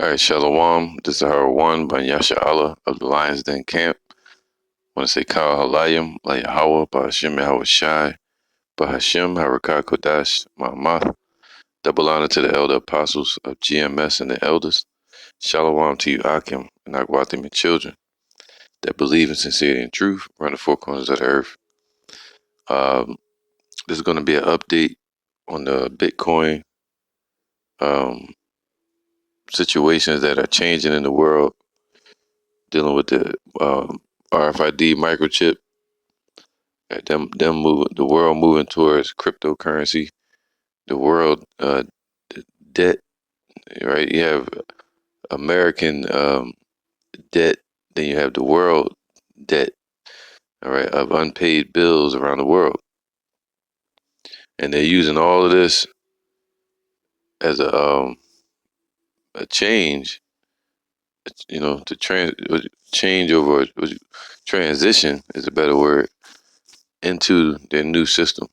All right, Shalom. This is Hara One by Yasha Allah of the Lions Den Camp. I want to say Kal Halayim, La Yahweh, Bahashim Yahweh Shai, Bahashim Harakah Kodash, Ma'amath. Double honor to the elder apostles of GMS and the elders. Shalom to you, Akim, and Agwatim and children that believe in sincerity and truth, run the four corners of the earth. This is going to be an update on the Bitcoin situations that are changing in the world, dealing with the RFID microchip. Them moving, the world moving towards cryptocurrency, the world debt, right? You have American debt, then you have the world debt, all right, of unpaid bills around the world, and they're using all of this as a change, to change over, transition is a better word, into their new system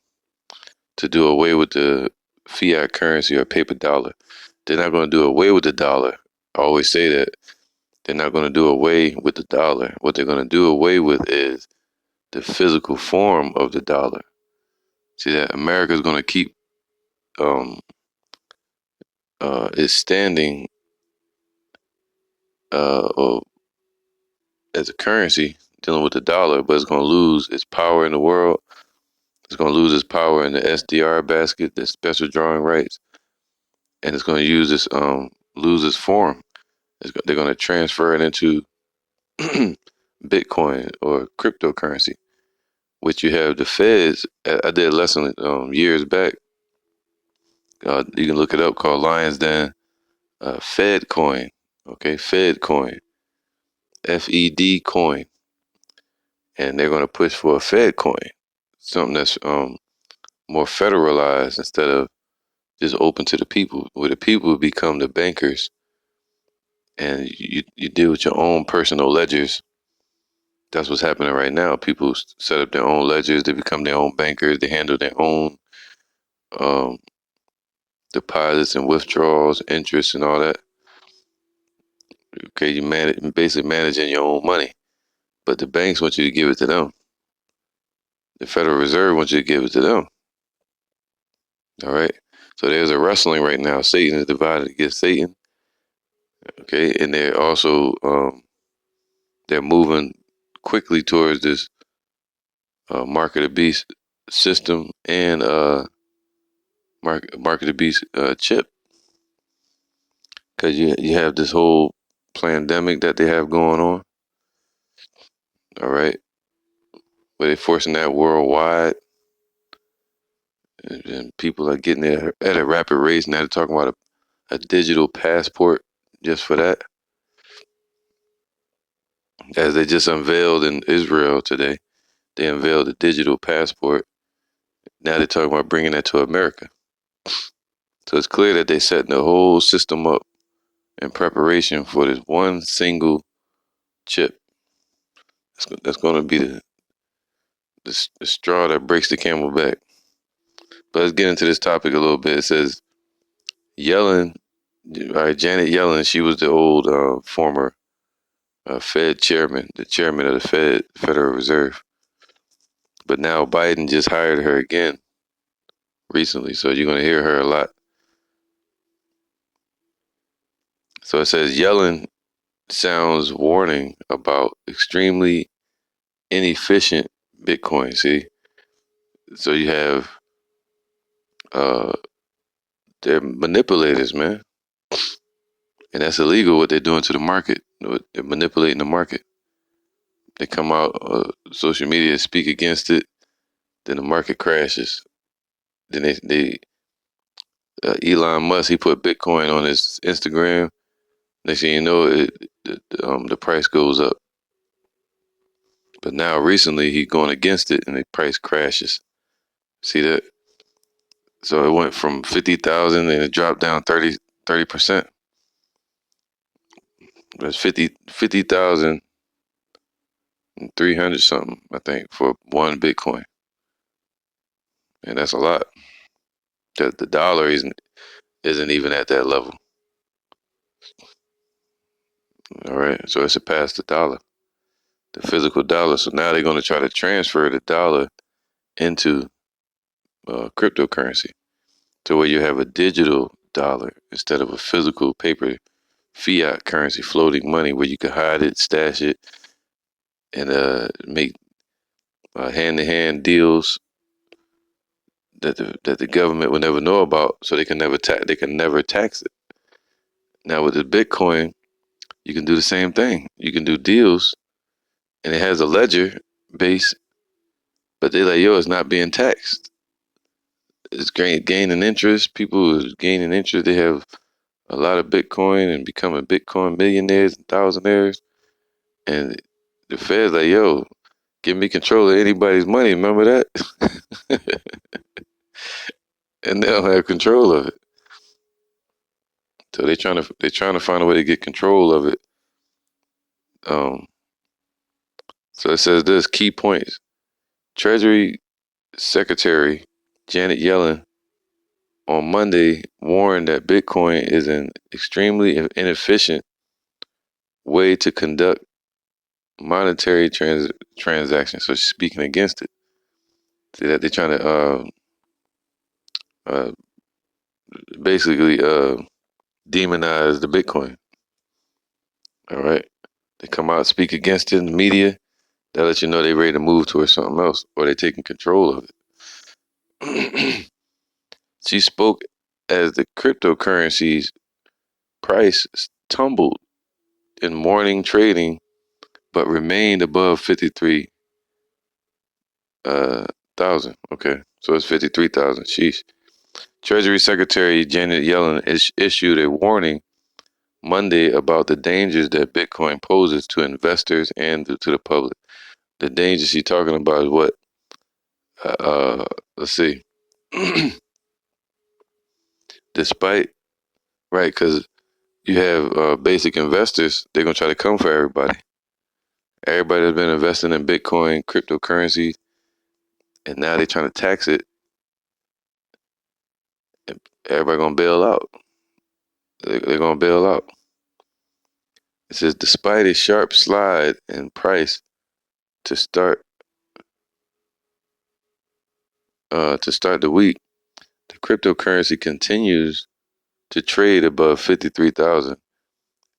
to do away with the fiat currency or paper dollar. They're not going to do away with the dollar. I always say that they're not going to do away with the dollar. What they're going to do away with is the physical form of the dollar. See that America is going to keep its standing or as a currency dealing with the dollar, but it's going to lose its power in the world. It's going to lose its power in the SDR basket, the special drawing rights, and it's going to use this lose its form. They're going to transfer it into Bitcoin or cryptocurrency, which you have the feds. I did a lesson years back. You can look it up, called Lions Den Fed Coin. Okay, Fed Coin, FED coin, and they're going to push for a Fed coin, something that's more federalized instead of just open to the people, where the people become the bankers, and you deal with your own personal ledgers. That's what's happening right now. People set up their own ledgers. They become their own bankers. They handle their own um, deposits and withdrawals, interest, and all that. Okay, you basically managing your own money, but the banks want you to give it to them. The Federal Reserve wants you to give it to them. All right. So there's a wrestling right now. Satan is divided against Satan. Okay, and they're also they're moving quickly towards this mark of the beast system and mark of the beast chip, because you have this whole pandemic that they have going on. All right, where they're forcing that worldwide, and people are getting there at a rapid rate. Now they're talking about a digital passport just for that, as they just unveiled in Israel today. They unveiled a digital passport. Now they're talking about bringing that to America. So it's clear that they're setting the whole system up in preparation for this one single chip. That's going to be the straw that breaks the camel back. But let's get into this topic a little bit. It says Yellen, all right, Janet Yellen, she was the old former Fed chairman, the chairman of the Federal Reserve. But now Biden just hired her again recently, so you're going to hear her a lot. So it says Yellen sounds warning about extremely inefficient Bitcoin. See, so you have they're manipulators, man, and that's illegal. What they're doing to the market, they're manipulating the market. They come out social media, speak against it, then the market crashes. Then they Elon Musk, he put Bitcoin on his Instagram. Next thing you know, the price goes up. But now recently he's going against it, and the price crashes. See that? So it went from 50,000 and it dropped down 30%. That's 50,300 something, I think, for one Bitcoin, and that's a lot. The dollar isn't even at that level. All right, so it surpassed the dollar, the physical dollar. So now they're going to try to transfer the dollar into cryptocurrency to where you have a digital dollar instead of a physical paper fiat currency floating money where you can hide it, stash it, and make hand-to-hand deals that the government would never know about, so they can never tax it. Now with the Bitcoin, you can do the same thing. You can do deals, and it has a ledger base, but they're like, yo, it's not being taxed. It's gaining interest. People is gaining interest. They have a lot of Bitcoin and becoming Bitcoin millionaires and thousandaires. And the Fed's like, yo, give me control of anybody's money. Remember that? And they don't have control of it. So they're trying to find a way to get control of it. Um, so it says this key points. Treasury Secretary Janet Yellen on Monday warned that Bitcoin is an extremely inefficient way to conduct monetary transactions. So she's speaking against it. See that they're trying to uh, basically demonize the Bitcoin. All right, they come out speak against it in the media. That let you know they're ready to move towards something else, or they're taking control of it. She spoke as the cryptocurrency's price tumbled in morning trading, but remained above 53,000. Okay, so it's 53,000. Sheesh. Treasury Secretary Janet Yellen issued a warning Monday about the dangers that Bitcoin poses to investors and to the public. The danger she's talking about is what? Let's see. Despite, right, because you have basic investors, they're going to try to come for everybody. Everybody that's been investing in Bitcoin, cryptocurrency, and now they're trying to tax it. And everybody going to bail out. They're going to bail out. It says, despite a sharp slide in price to start the week, the cryptocurrency continues to trade above 53,000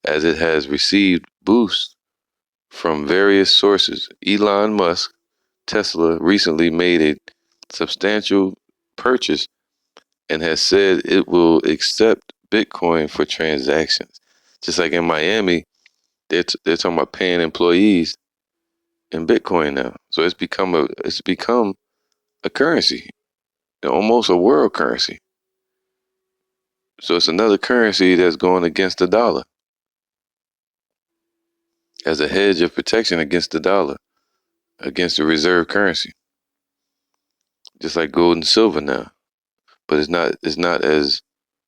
as it has received boosts from various sources. Elon Musk, Tesla, recently made a substantial purchase and has said it will accept Bitcoin for transactions. Just like in Miami, they're talking about paying employees in Bitcoin now. So it's become a currency, almost a world currency. So it's another currency that's going against the dollar as a hedge of protection against the dollar, against the reserve currency, just like gold and silver now. But it's not as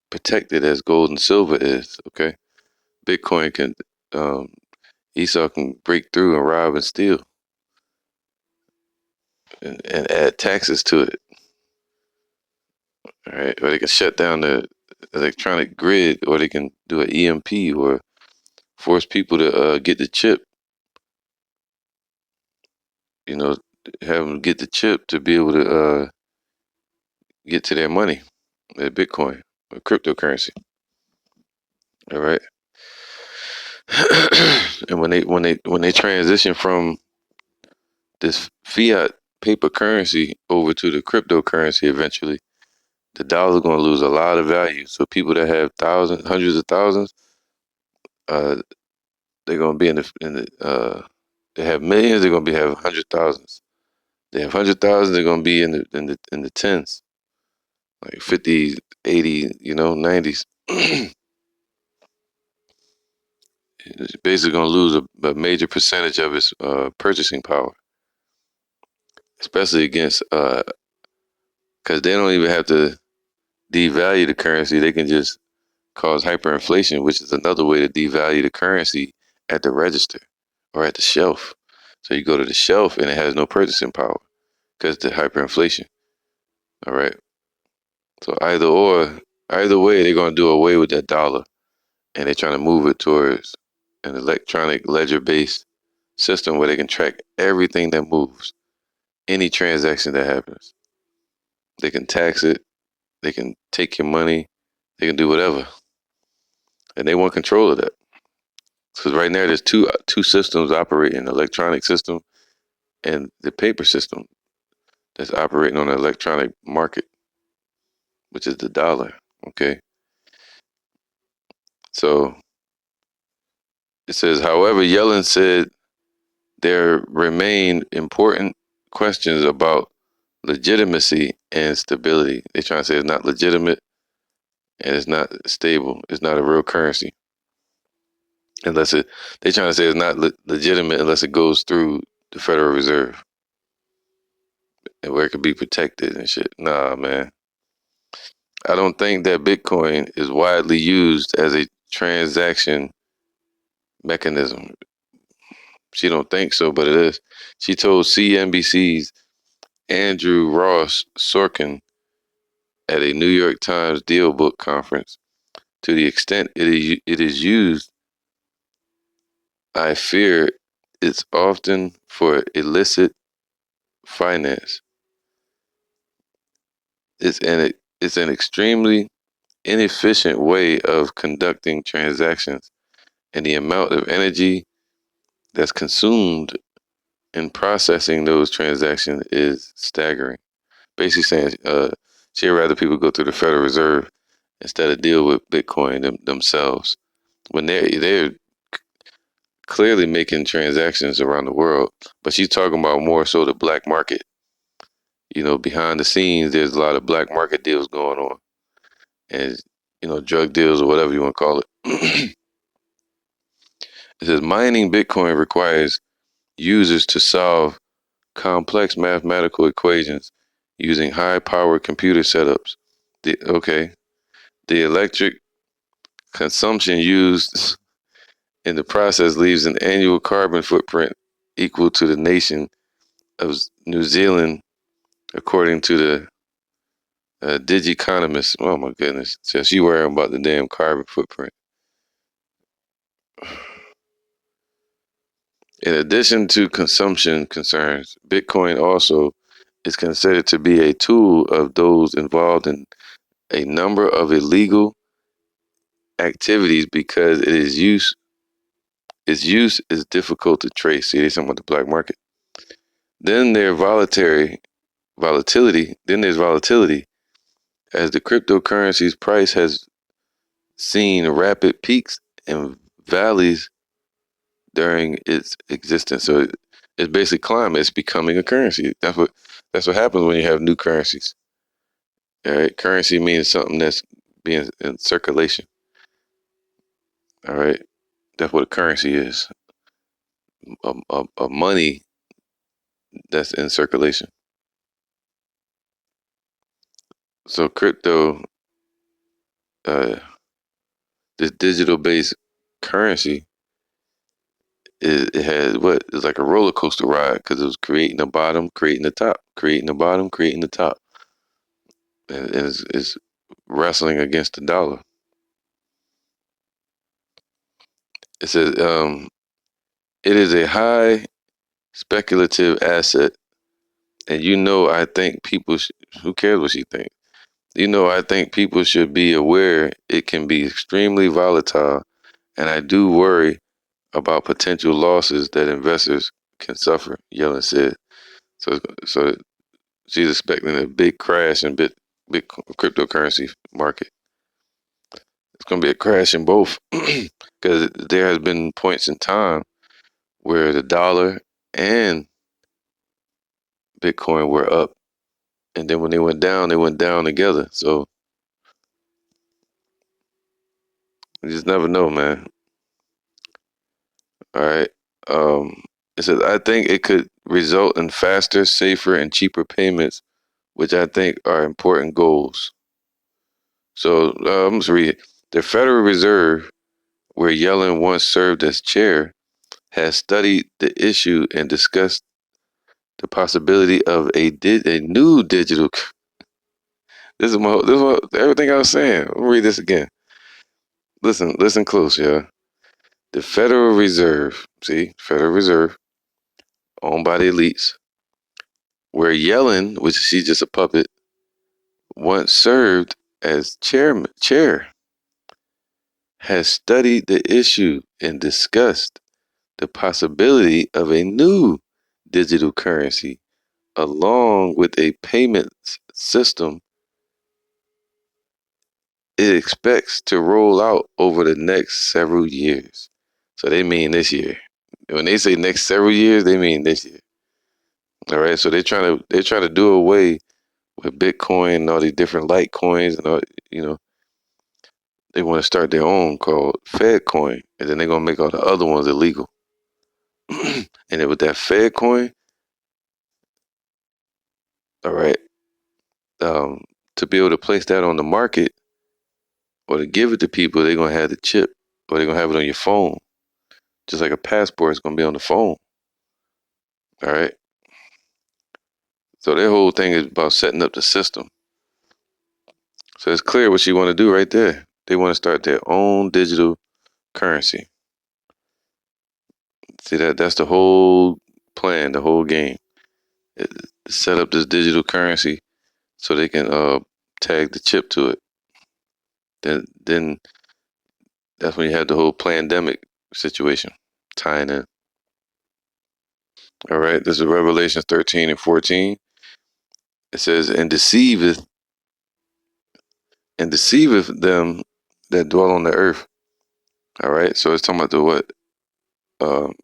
protected as gold and silver is. Okay, Bitcoin can Esau can break through and rob and steal and add taxes to it. All right, or they can shut down the electronic grid, or they can do an EMP, or force people to get the chip. You know, have them get the chip to be able to get to their money, their Bitcoin or cryptocurrency. All right, and when they transition from this fiat paper currency over to the cryptocurrency, eventually the dollar's going to lose a lot of value. So people that have thousands, hundreds of thousands, uh, they're going to be they have millions. They're going to be have hundred thousands. They have 100,000. They're going to be in the tens, like 50, 80, 90s. It's basically going to lose a major percentage of its purchasing power, especially against because they don't even have to devalue the currency. They can just cause hyperinflation, which is another way to devalue the currency at the register or at the shelf. So you go to the shelf and it has no purchasing power because the hyperinflation. All right. So either way, they're going to do away with that dollar, and they're trying to move it towards an electronic ledger-based system where they can track everything that moves, any transaction that happens. They can tax it, they can take your money, they can do whatever, and they want control of that. Because right now there's two systems operating: the electronic system and the paper system that's operating on the electronic market, which is the dollar. Okay, so it says, however, Yellen said there remain important questions about legitimacy and stability. They're trying to say it's not legitimate and it's not stable. It's not a real currency unless it. They're trying to say it's not legitimate unless it goes through the Federal Reserve and where it could be protected and shit. Nah, man. I don't think that Bitcoin is widely used as a transaction mechanism. She don't think so, but it is. She told CNBC's Andrew Ross Sorkin at a New York Times Deal Book conference, to the extent it is used, I fear it's often for illicit finance. It's an extremely inefficient way of conducting transactions, and the amount of energy that's consumed in processing those transactions is staggering. Basically saying she'd rather people go through the Federal Reserve instead of deal with Bitcoin themselves when they're clearly making transactions around the world. But she's talking about more so the black market. You know, behind the scenes, there's a lot of black market deals going on, and drug deals or whatever you want to call it. It says mining Bitcoin requires users to solve complex mathematical equations using high-powered computer setups. The electric consumption used in the process leaves an annual carbon footprint equal to the nation of New Zealand, according to the Digiconomist. Oh my goodness. So she worrying about the damn carbon footprint. In addition to consumption concerns, Bitcoin also is considered to be a tool of those involved in a number of illegal activities because its use is difficult to trace. See, they're talking about the black market. Then there's volatility. Then there's volatility, as the cryptocurrency's price has seen rapid peaks and valleys during its existence. So it's basically climbing. It's becoming a currency. That's what happens when you have new currencies. All right, currency means something that's being in circulation. All right, that's what a currency is. A money that's in circulation. So crypto, this digital-based currency, it had what? It's like a roller coaster ride because it was creating the bottom, creating the top, creating the bottom, creating the top, and it's wrestling against the dollar. It says it is a high speculative asset, and I think people. Who cares what she thinks? I think people should be aware it can be extremely volatile, and I do worry about potential losses that investors can suffer. Yellen said. So she's expecting a big crash in big cryptocurrency market. It's going to be a crash in both because there has been points in time where the dollar and Bitcoin were up, and then when they went down together. So you just never know, man. All right. It says I think it could result in faster, safer, and cheaper payments, which I think are important goals. So I'm just read it. The Federal Reserve, where Yellen once served as chair, has studied the issue and discussed the possibility of a new digital. This is everything I was saying. Let me read this again. Listen close, yeah. The Federal Reserve, see, Federal Reserve, owned by the elites, where Yellen, which she's just a puppet, once served as chair, has studied the issue and discussed the possibility of a new digital currency along with a payments system it expects to roll out over the next several years. So they mean this year. When they say next several years, they mean this year. All right. So they're trying to do away with Bitcoin and all these different Litecoins and all. You know, they want to start their own called FedCoin, and then they're gonna make all the other ones illegal. And then with that FedCoin, all right, to be able to place that on the market or to give it to people, they're gonna have the chip or they're gonna have it on your phone, just like a passport is gonna be on the phone. All right. So their whole thing is about setting up the system. So it's clear what you want to do right there. They want to start their own digital currency. See that's the whole plan, the whole game. Set up this digital currency so they can tag the chip to it. Then that's when you have the whole pandemic situation tying in. All right, this is Revelation 13 and 14. It says, and deceiveth them that dwell on the earth. All right, so it's talking about the what?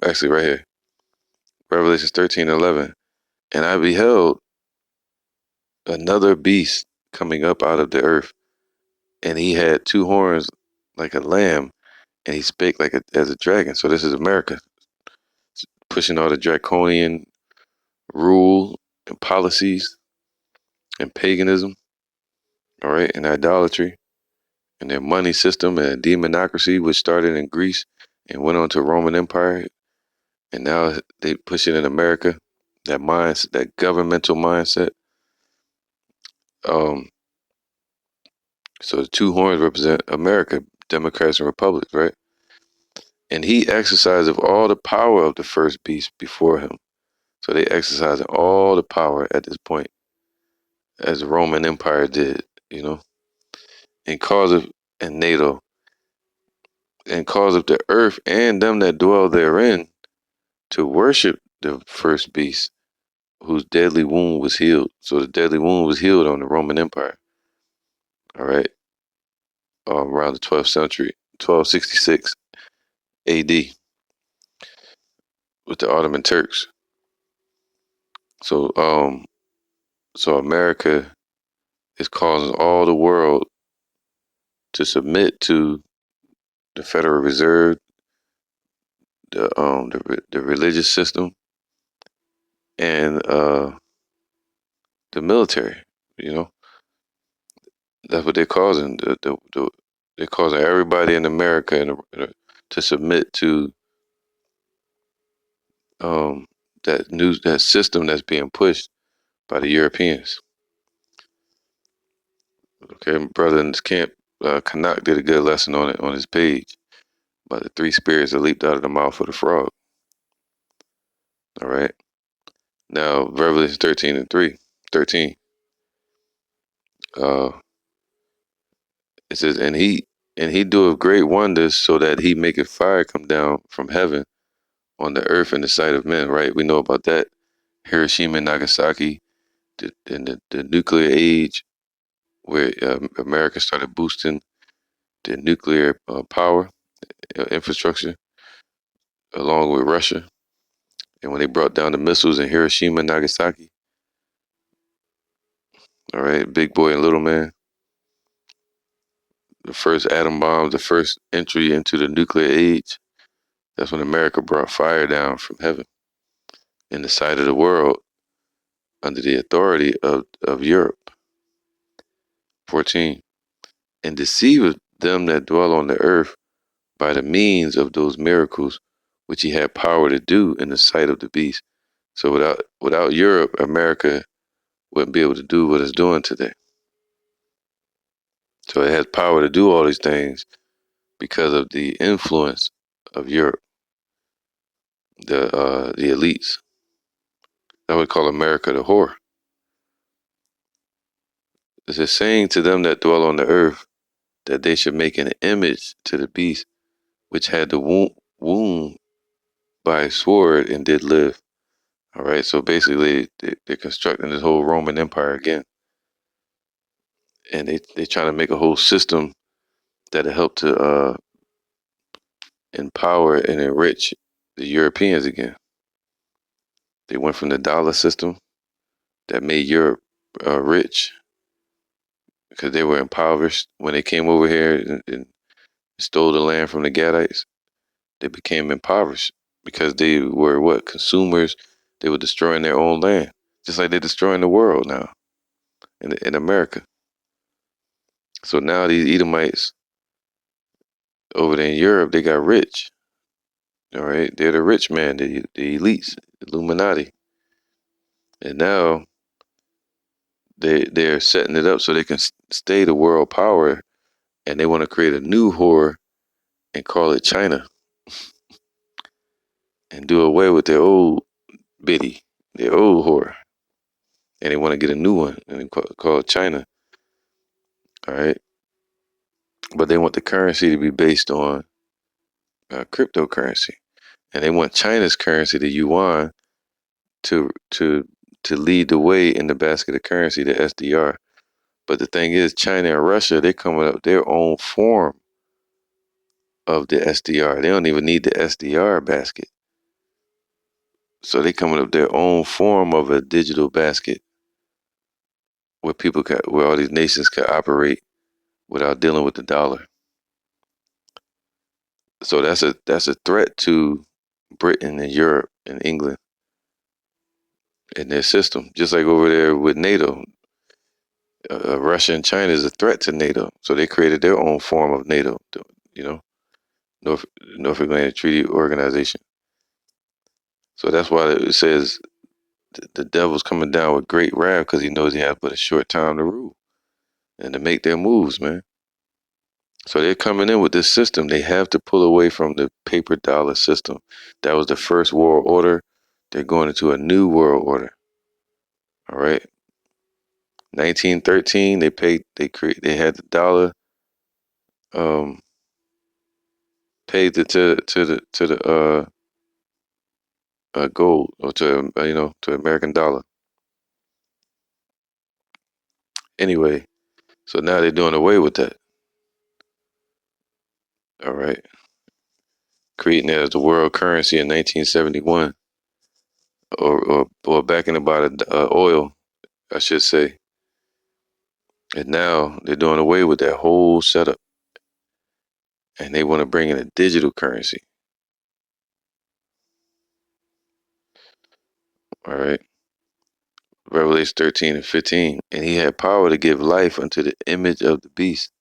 Actually, right here, Revelation 13 and 11. And I beheld another beast coming up out of the earth, and he had two horns like a lamb, and he spake as a dragon. So this is America pushing all the draconian rule and policies and paganism, all right, and idolatry and their money system and demonocracy, which started in Greece and went on to Roman Empire, and now they push it in America. That mindset, that governmental mindset. Um, so the two horns represent America, Democrats and Republicans, right? And he exercised of all the power of the first beast before him. So they exercising all the power at this point, as the Roman Empire did, you know, and cause of and NATO, and cause of the earth and them that dwell therein to worship the first beast, whose deadly wound was healed. So the deadly wound was healed on the Roman Empire. All right, around the 12th century, 1266 A.D. with the Ottoman Turks. So so America is causing all the world to submit to the Federal Reserve, the religious system, and the military. You know, that's what they're causing. They're causing everybody in America to submit to that system that's being pushed by the Europeans. Okay, my brother in this camp, Kanak did a good lesson on it on his page about the three spirits that leaped out of the mouth of the frog. All right. Now Revelation 13. Uh, it says, and he doeth great wonders, so that he maketh fire come down from heaven on the earth in the sight of men. Right, we know about that. Hiroshima and Nagasaki, the nuclear age, where America started boosting the nuclear power infrastructure along with Russia. And when they brought down the missiles in Hiroshima and Nagasaki, all right, big boy and little man, the first atom bombs, the first entry into the nuclear age, that's when America brought fire down from heaven in the sight of the world under the authority of Europe. 14. And deceiveth them that dwell on the earth by the means of those miracles which he had power to do in the sight of the beast. So without Europe, America wouldn't be able to do what it's doing today. So it has power to do all these things because of the influence of Europe, the elites. I would call America the whore. It's a saying to them that dwell on the earth that they should make an image to the beast which had the wound by a sword and did live. All right, so basically they're constructing this whole Roman Empire again, and they trying to make a whole system that'll help to empower and enrich the Europeans again. They went from the dollar system that made Europe rich because they were impoverished when they came over here and stole the land from the Gadites. They became impoverished because they were what? Consumers. They were destroying their own land, just like they're destroying the world now in America. So now these Edomites over there in Europe, they got rich. All right, they're the rich man, the elites, the Illuminati, and now they're setting it up so they can stay the world power, and they want to create a new whore and call it China and do away with their old biddy, their old whore, and they want to get a new one and call it China. All right, but they want the currency to be based on cryptocurrency, and they want China's currency, the yuan, to lead the way in the basket of currency, the SDR. But the thing is, China and Russia, they're coming up with their own form of the SDR. They don't even need the SDR basket. So they coming up with their own form of a digital basket where where all these nations can operate without dealing with the dollar. So that's a threat to Britain and Europe and England and their system. Just like over there with NATO, Russia and China is a threat to NATO. So they created their own form of NATO. You know, North North Atlantic Treaty Organization. So that's why it says the devil's coming down with great wrath because he knows he has but a short time to rule and to make their moves, man. So they're coming in with this system. They have to pull away from the paper dollar system. That was the first world order. They're going into a new world order. All right. 1913, they had the dollar paid to the gold or to to American dollar. Anyway, so now they're doing away with that. All right, creating it as the world currency in 1971, or back in about oil, I should say. And now they're doing away with that whole setup, and they want to bring in a digital currency. All right, Revelation 13 and 15, and he had power to give life unto the image of the beast,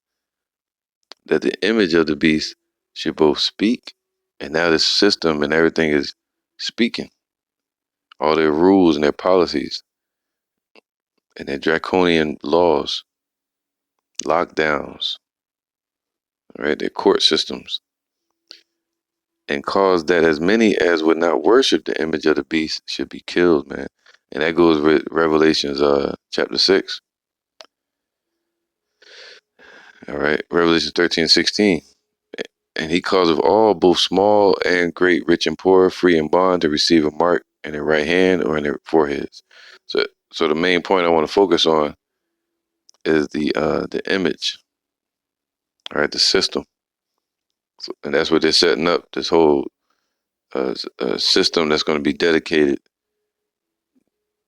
that the image of the beast should both speak, and now this system and everything is speaking. All their rules and their policies and their draconian laws, lockdowns, right? Their court systems, and cause that as many as would not worship the image of the beast should be killed, man. And that goes with Revelations chapter 6. All right, Revelation 13:16. And he causeth all, both small and great, rich and poor, free and bond, to receive a mark in their right hand or in their foreheads. So the main point I want to focus on is the image, all right, the system. So, and that's what they're setting up, this whole system that's going to be dedicated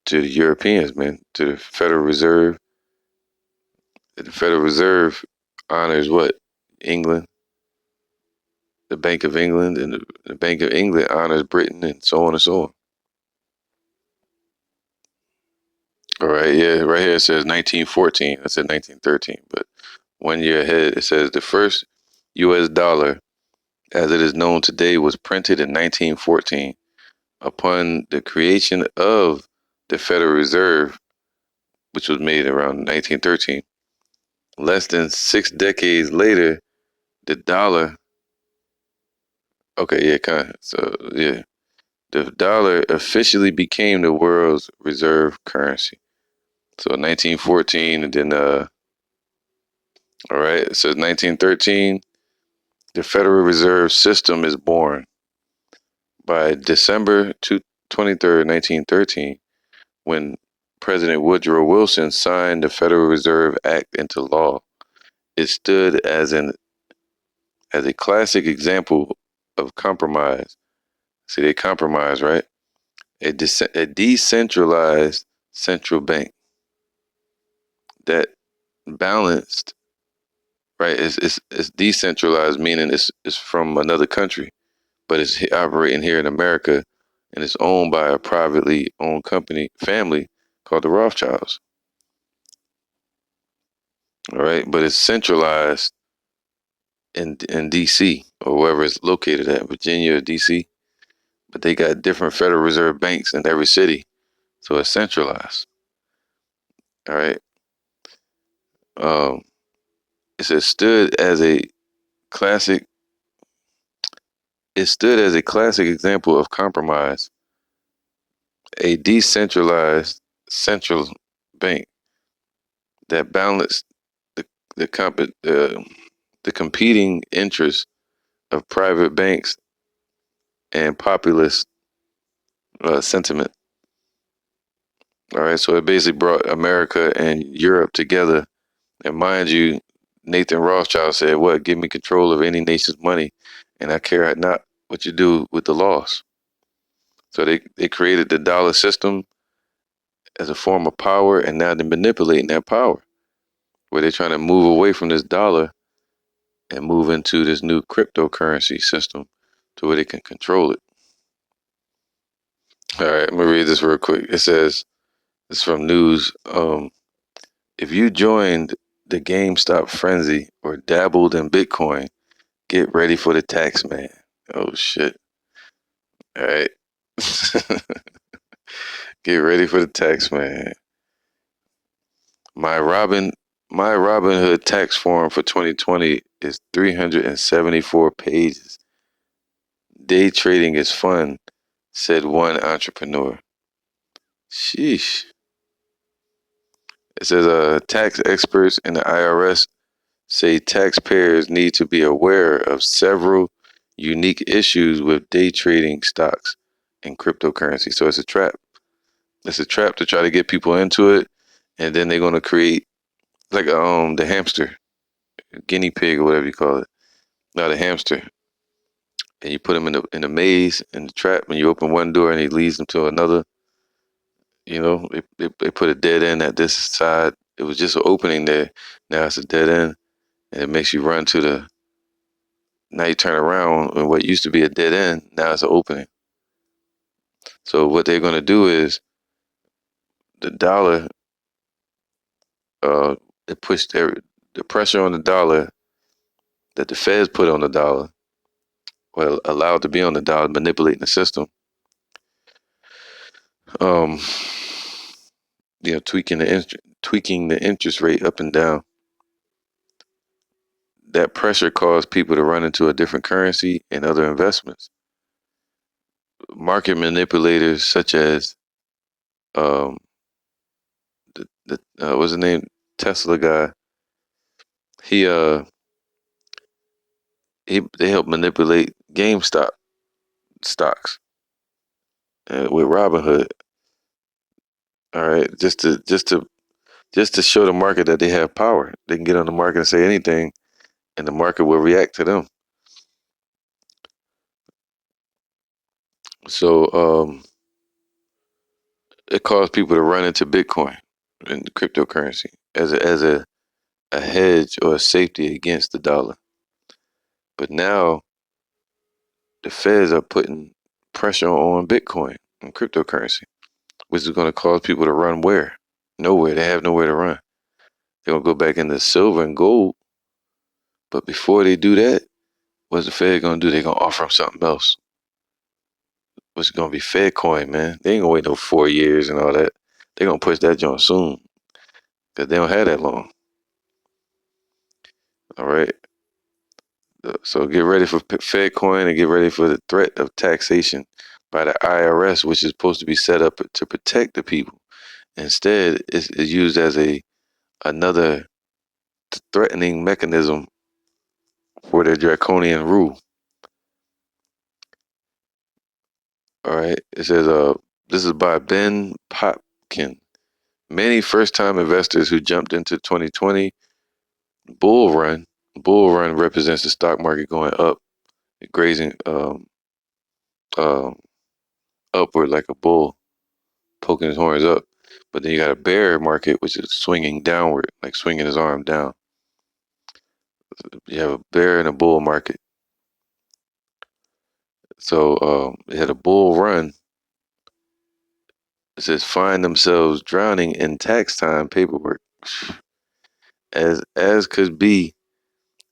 to the Europeans, man, to the Federal Reserve. The Federal Reserve honors what? England, the Bank of England, and the Bank of England honors Britain, and so on and so on. All right, yeah, right here it says 1914. I said 1913, but 1 year ahead it says the first U.S. dollar, as it is known today, was printed in 1914 upon the creation of the Federal Reserve, which was made around 1913. Less than 6 decades later, the dollar Okay, yeah, kind of. So yeah, the dollar officially became the world's reserve currency. So 1914, and then all right. So 1913, the Federal Reserve System is born. By December 23rd, 1913, when President Woodrow Wilson signed the Federal Reserve Act into law, it stood as a classic example of compromise. See, they compromise, right? A decentralized central bank that balanced, right? It's decentralized, meaning it's from another country, but it's operating here in America, and it's owned by a privately owned company family called the Rothschilds. All right, but it's centralized in D.C. or wherever it's located at, Virginia or D.C. But they got different Federal Reserve banks in every city, so it's centralized. All right. Um, it says stood as a classic. It stood as a classic example of compromise, a decentralized central bank that balanced the the, comp- the competing interests of private banks and populist sentiment. All right, so it basically brought America and Europe together. And mind you, Nathan Rothschild said, "What? Give me control of any nation's money, and I care not what you do with the laws." So they created the dollar system as a form of power, and now they're manipulating that power, where they're trying to move away from this dollar and move into this new cryptocurrency system, to where they can control it. All right, I'm gonna read this real quick. It says, "It's from news. If you joined the GameStop frenzy or dabbled in Bitcoin, get ready for the tax man." Oh shit. All right. Get ready for the tax man. My Robin my Robinhood tax form for 2020 is 374 pages. Day trading is fun, said one entrepreneur. Sheesh. It says tax experts in the IRS say taxpayers need to be aware of several unique issues with day trading stocks and cryptocurrency. So it's a trap. It's a trap to try to get people into it, and then they're gonna create like the hamster, guinea pig or whatever you call it. Not a hamster, and you put him in a maze in the trap, and you open one door and he leads them to another. You know, they put a dead end at this side. It was just an opening there. Now it's a dead end, and it makes you run to the. Now you turn around, and what used to be a dead end, now it's an opening. So what they're gonna do is the dollar. Uh, it pushed the pressure on the dollar that the Feds put on the dollar, well, allowed to be on the dollar, manipulating the system. Um, tweaking the interest rate up and down. That pressure caused people to run into a different currency and other investments. Market manipulators such as um, the what's the name, Tesla guy. He they help manipulate GameStop stocks with Robinhood. All right, just to show the market that they have power. They can get on the market and say anything, and the market will react to them. So it caused people to run into Bitcoin and cryptocurrency a hedge or a safety against the dollar. But now the Feds are putting pressure on Bitcoin and cryptocurrency, which is going to cause people to run where? Nowhere. They have nowhere to run. They're going to go back into silver and gold. But before they do that, what's the Fed going to do? They're going to offer them something else. What's going to be Fed coin, man? They ain't going to wait no 4 years and all that. They're going to push that joint soon because they don't have that long. All right. So get ready for Fed coin and get ready for the threat of taxation by the IRS, which is supposed to be set up to protect the people. Instead, it's used as another threatening mechanism for their draconian rule. All right. It says, this is by Ben Popkin. Many first-time investors who jumped into 2020 bull run. Bull run represents the stock market going up, grazing um, upward like a bull, poking his horns up. But then you got a bear market, which is swinging downward, like swinging his arm down. You have a bear and a bull market. So they had a bull run. It says find themselves drowning in tax time paperwork, as could be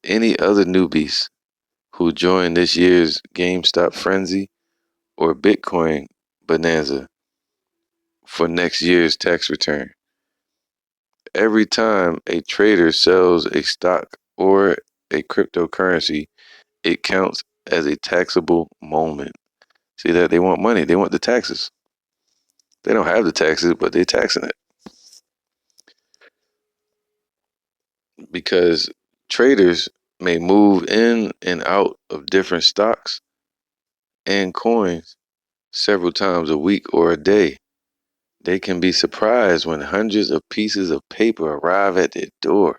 any other newbies who joined this year's GameStop frenzy or Bitcoin bonanza for next year's tax return. Every time a trader sells a stock or a cryptocurrency, it counts as a taxable moment. See that? They want money. They want the taxes. They don't have the taxes, but they're taxing it. Because traders may move in and out of different stocks and coins several times a week or a day. They can be surprised when hundreds of pieces of paper arrive at their door.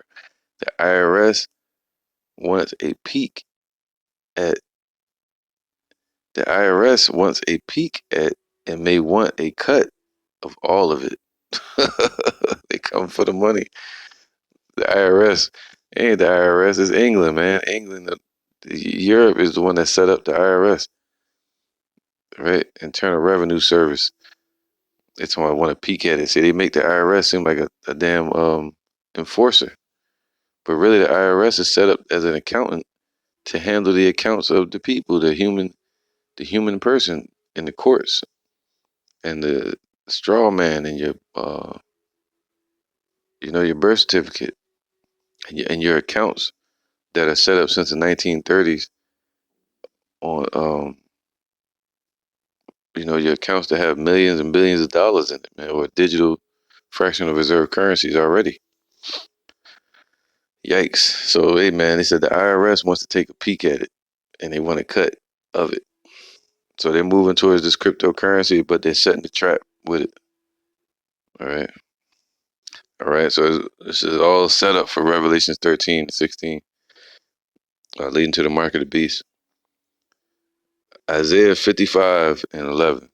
The IRS wants a peek at and may want a cut of all of it. They come for the money. The IRS ain't the IRS, it's England, man. England, Europe is the one that set up the IRS, right? Internal Revenue Service. It's why I want to peek at it. See, they make the IRS seem like a damn enforcer. But really, the IRS is set up as an accountant to handle the accounts of the people, the human person in the courts, and the straw man, and your birth certificate, and your accounts that are set up since the 1930s on your accounts that have millions and billions of dollars in it, man, or digital fractional reserve currencies already. Yikes. So, hey, man, they said the IRS wants to take a peek at it and they want a cut of it. So they're moving towards this cryptocurrency, but they're setting the trap with it. All right. All right. So this is all set up for Revelations 13 to 16, leading to the mark of the beast. Isaiah 55 and 11.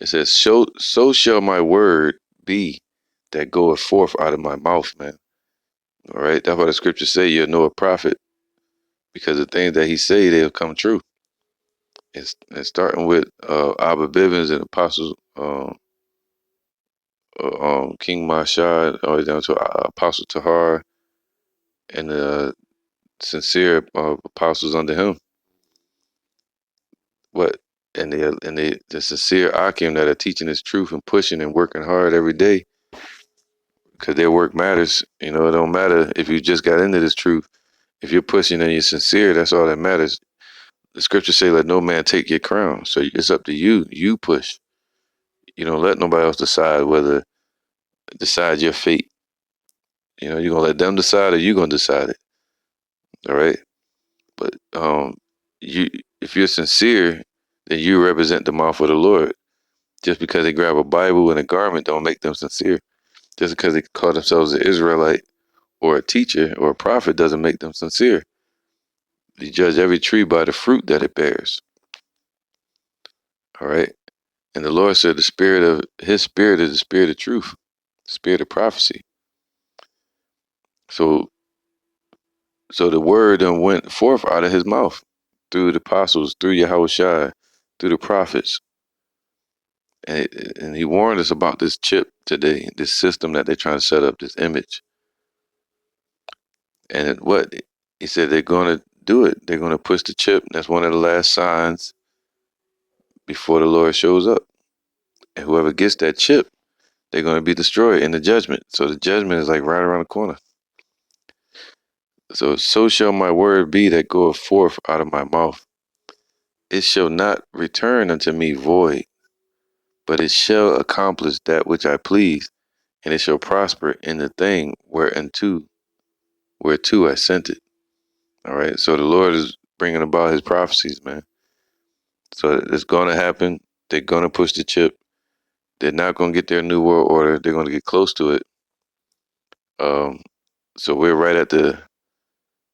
It says, so shall my word be that goeth forth out of my mouth, man. All right. That's why the scriptures say you'll know a prophet, because the things that he say, they'll come true. It's starting with Abba Bivens and Apostles, King Mashad, all the way down to Apostle Tahar and the sincere apostles under him. What and the sincere Akim that are teaching this truth and pushing and working hard every day, because their work matters. It don't matter if you just got into this truth. If you're pushing and you're sincere, that's all that matters. The scriptures say, "Let no man take your crown." So it's up to you. You push. You don't let nobody else decide your fate. You're gonna let them decide, or you gonna decide it. All right. But you, if you're sincere, then you represent the mouth of the Lord. Just because they grab a Bible and a garment don't make them sincere. Just because they call themselves an Israelite or a teacher or a prophet doesn't make them sincere. You judge every tree by the fruit that it bears. All right. And the Lord said his spirit is the spirit of truth, spirit of prophecy. So the word done went forth out of his mouth through the apostles, through Yahushua, through the prophets. And he warned us about this chip today, this system that they're trying to set up, this image. And what he said, they're going to do it. They're going to push the chip. That's one of the last signs before the Lord shows up. And whoever gets that chip, they're going to be destroyed in the judgment. So the judgment is like right around the corner. So shall my word be that goeth forth out of my mouth. It shall not return unto me void, but it shall accomplish that which I please, and it shall prosper in the thing whereto I sent it. All right. So the Lord is bringing about his prophecies, man. So it's going to happen. They're going to push the chip. They're not going to get their new world order. They're going to get close to it. So we're right at the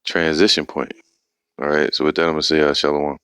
transition point. All right. So with that, I'm going to say, Shalom.